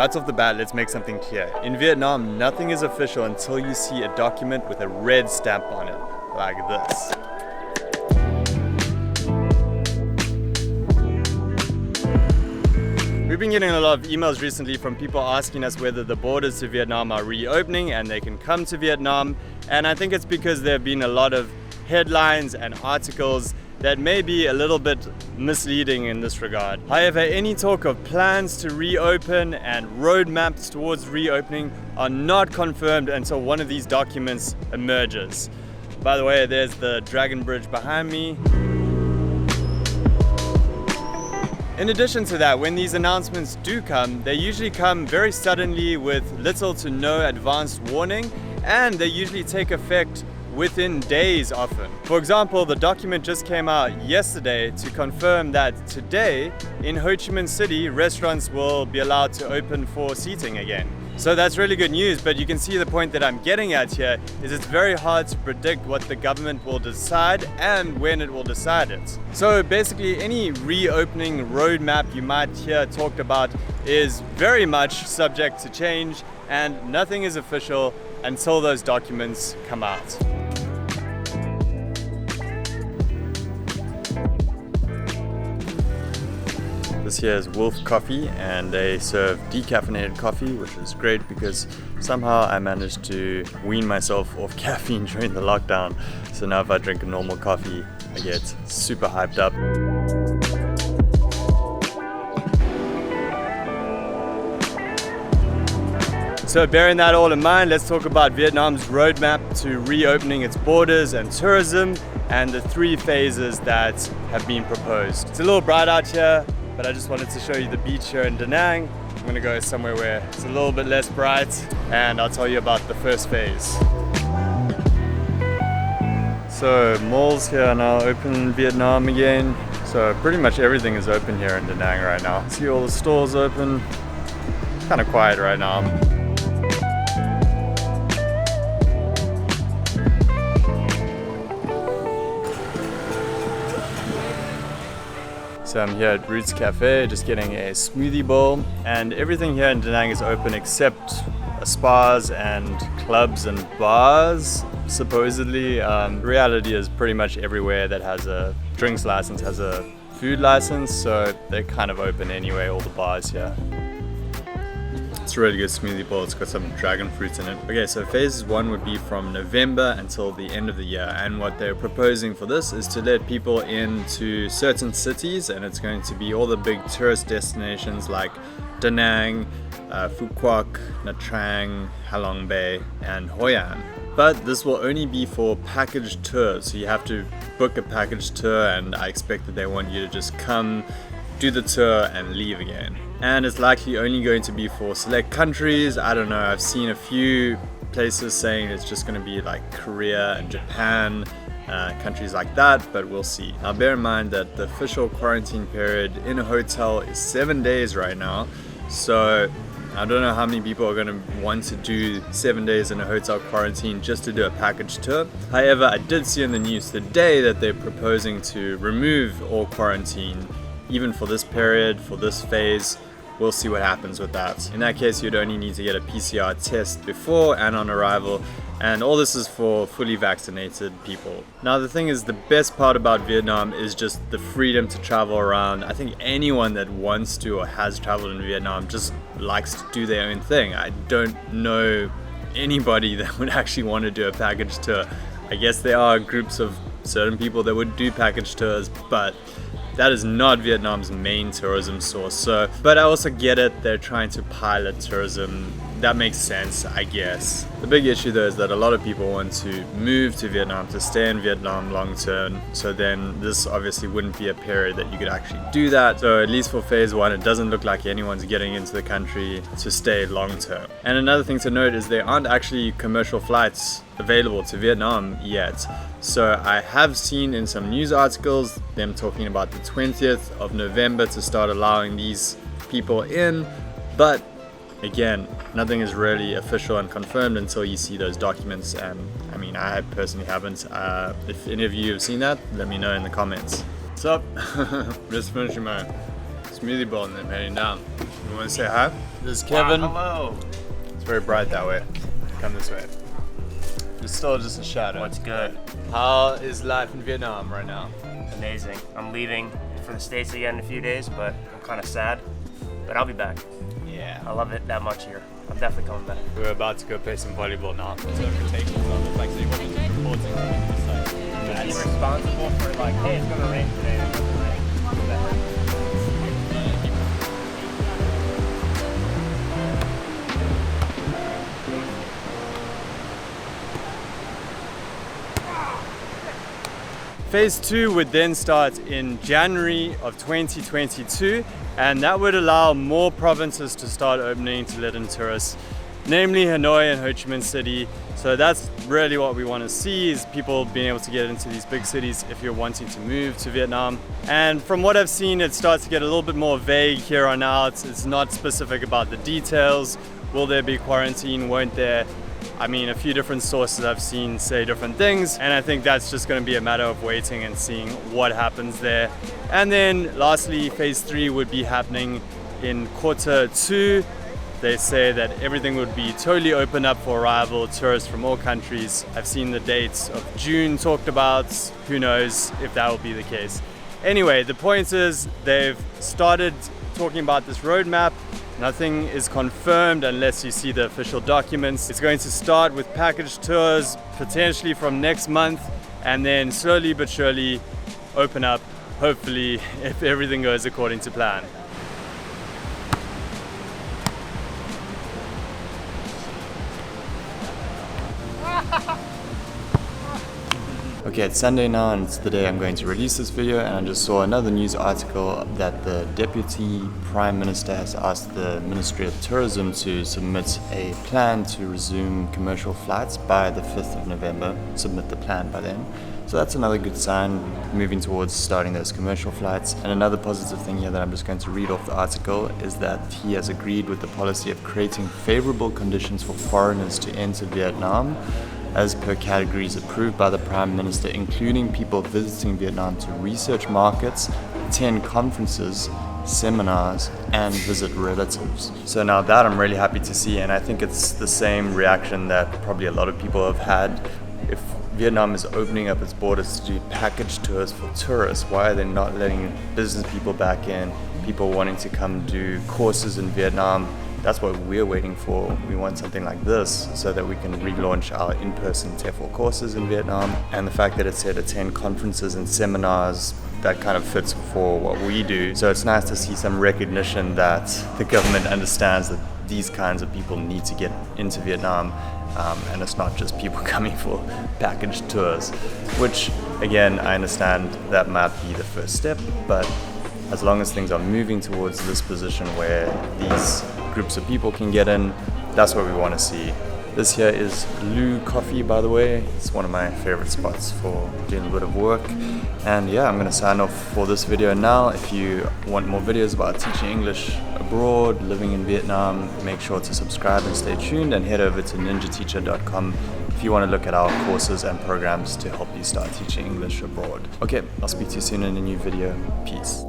Right off the bat, let's make something clear. In Vietnam, nothing is official until you see a document with a red stamp on it, like this. We've been getting a lot of emails recently from people asking us whether the borders to Vietnam are reopening and they can come to Vietnam. And I think it's because there have been a lot of headlines and articles that may be a little bit misleading in this regard. However, any talk of plans to reopen and roadmaps towards reopening are not confirmed until one of these documents emerges. By the way, there's the Dragon Bridge behind me. In addition to that, when these announcements do come, they usually come very suddenly with little to no advanced warning, and they usually take effect within days often. For example, the document just came out yesterday to confirm that today in Ho Chi Minh City, restaurants will be allowed to open for seating again. So that's really good news, but you can see the point that I'm getting at here is it's very hard to predict what the government will decide and when it will decide it. So basically any reopening roadmap you might hear talked about is very much subject to change, and nothing is official until those documents come out. This here is Wolf Coffee, and they serve decaffeinated coffee, which is great because somehow I managed to wean myself off caffeine during the lockdown. So now if I drink a normal coffee, I get super hyped up. So bearing that all in mind, let's talk about Vietnam's roadmap to reopening its borders and tourism and the 3 phases that have been proposed. It's a little bright out here, but I just wanted to show you the beach here in Da Nang. I'm gonna go somewhere where it's a little bit less bright, and I'll tell you about the first phase. So malls here are now open in Vietnam again. So pretty much everything is open here in Da Nang right now. See all the stores open. Kind of quiet right now. So I'm here at Roots Cafe, just getting a smoothie bowl, and everything here in Da Nang is open except spas and clubs and bars, supposedly. Reality is pretty much everywhere that has a drinks license has a food license, so they're kind of open anyway, all the bars here. It's a really good smoothie bowl. It's got some dragon fruits in it. Okay, so phase 1 would be from November until the end of the year, and what they're proposing for this is to let people into certain cities, and it's going to be all the big tourist destinations like Da Nang, Phu Quoc, Nha Trang, Halong Bay, and Hoi An. But this will only be for packaged tours, so you have to book a packaged tour, and I expect that they want you to just come, do the tour, and leave again. And it's likely only going to be for select countries. I don't know, I've seen a few places saying it's just going to be like Korea and Japan, countries like that, but we'll see. Now bear in mind that the official quarantine period in a hotel is 7 days right now, so I don't know how many people are going to want to do 7 days in a hotel quarantine just to do a package tour. However, I did see in the news today that they're proposing to remove all quarantine even for this period, for this phase. We'll see what happens with that. In that case, you'd only need to get a PCR test before and on arrival, and all this is for fully vaccinated people. Now the thing is, the best part about Vietnam is just the freedom to travel around. I think anyone that wants to or has traveled in Vietnam just likes to do their own thing. I don't know anybody that would actually want to do a package tour. I guess there are groups of certain people that would do package tours, but that is not Vietnam's main tourism source. So, but I also get it, they're trying to pilot tourism. That makes sense, I guess. The big issue though is that a lot of people want to move to Vietnam, to stay in Vietnam long term. So then this obviously wouldn't be a period that you could actually do that. So at least for phase 1, it doesn't look like anyone's getting into the country to stay long term. And another thing to note is there aren't actually commercial flights available to Vietnam yet. So I have seen in some news articles them talking about the 20th of November to start allowing these people in, but again, nothing is really official and confirmed until you see those documents, and I mean, I personally haven't. If any of you have seen that, let me know in the comments. What's up? Just finishing my smoothie bowl and then heading down. You want to say hi? This is Kevin. Wow, hello. It's very bright that way. Come this way. It's still just a shadow. What's good? How is life in Vietnam right now? Amazing. I'm leaving for the States again in a few days, but I'm kind of sad. But I'll be back. Yeah. I love it that much here. I'm definitely coming back. We're about to go play some volleyball now. Interpretations on the fact that he wasn't just reporting from the site. Be responsible for like, hey, it's gonna rain today. It's gonna rain. Phase 2 would then start in January of 2022, and that would allow more provinces to start opening to let in tourists, namely Hanoi and Ho Chi Minh City. So that's really what we want to see, is people being able to get into these big cities if you're wanting to move to Vietnam. And from what I've seen, it starts to get a little bit more vague here on out. It's not specific about the details. Will there be quarantine? Won't there? I mean, a few different sources I've seen say different things, and I think that's just going to be a matter of waiting and seeing what happens there. And then lastly, phase 3 would be happening in Q2. They say that everything would be totally open up for arrival tourists from all countries. I've seen the dates of June talked about. Who knows if that will be the case. Anyway, the point is they've started talking about this roadmap. Nothing is confirmed unless you see the official documents. It's going to start with package tours potentially from next month, and then slowly but surely open up, hopefully, if everything goes according to plan. Okay, it's Sunday now and it's the day I'm going to release this video, and I just saw another news article that the Deputy Prime Minister has asked the Ministry of Tourism to submit a plan to resume commercial flights by the 5th of November, submit the plan by then. So that's another good sign, moving towards starting those commercial flights. And another positive thing here that I'm just going to read off the article is that he has agreed with the policy of creating favorable conditions for foreigners to enter Vietnam, as per categories approved by the Prime Minister, including people visiting Vietnam to research markets, attend conferences, seminars, and visit relatives. So now that I'm really happy to see, and I think it's the same reaction that probably a lot of people have had. If Vietnam is opening up its borders to do package tours for tourists, why are they not letting business people back in, people wanting to come do courses in Vietnam? That's what we're waiting for. We want something like this so that we can relaunch our in-person TEFL courses in Vietnam. And the fact that it said attend conferences and seminars, that kind of fits for what we do. So it's nice to see some recognition that the government understands that these kinds of people need to get into Vietnam. And it's not just people coming for package tours, which again, I understand that might be the first step, but as long as things are moving towards this position where these groups of people can get in, that's what we want to see. This here is Lou Coffee, by the way. It's one of my favorite spots for doing a bit of work. And yeah, I'm going to sign off for this video now. If you want more videos about teaching English abroad, living in Vietnam, make sure to subscribe and stay tuned, and head over to ninjateacher.com if you want to look at our courses and programs to help you start teaching English abroad. Okay, I'll speak to you soon in a new video. Peace.